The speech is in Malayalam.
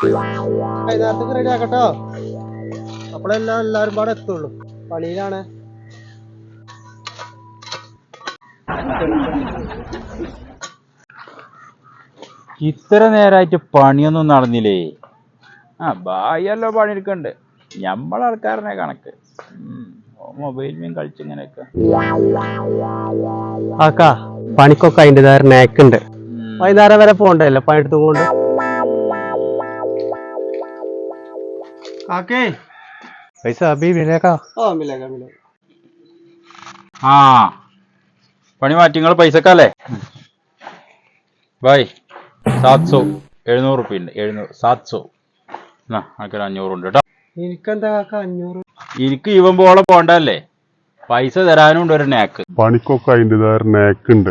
വൈകുന്നേരത്തേക്ക് റെഡി ആക്കട്ടോ. എല്ലാരും പാടെ എത്തുള്ളൂ. പണിയിലാണ്. ഇത്ര നേരമായിട്ട് പണിയൊന്നും നടന്നില്ലേ? ബായല്ലോ പണിയെടുക്കണ്ട്. ഞമ്മളെ ആൾക്കാരനെ കണക്ക് മൊബൈൽ മീൻ കളിച്ചിങ്ങനെയൊക്കെ. ആക്കാ പണിക്കൊക്കെ അതിൻ്റെതായ നാക്കുണ്ട്. വൈകുന്നേരം വരെ പോണ്ടല്ലോ പണിയെടുത്തും കൊണ്ട്. പൈസ പണി മാറ്റി നിങ്ങൾ പൈസക്കല്ലേ? ബായ് 700 700 റുപ്യ ഉണ്ട്. 700 ആൾക്കൊരു 500 ഉണ്ട് കേട്ടോ. എനിക്കെന്താ 500? എനിക്ക് ഇവൻ പോലെ പോണ്ടല്ലേ, പൈസ തരാനും ഉണ്ട് ഒരു നാക്ക്. പണിക്കൊക്കെ അതിൻ്റെതായ നാക്കുണ്ട്.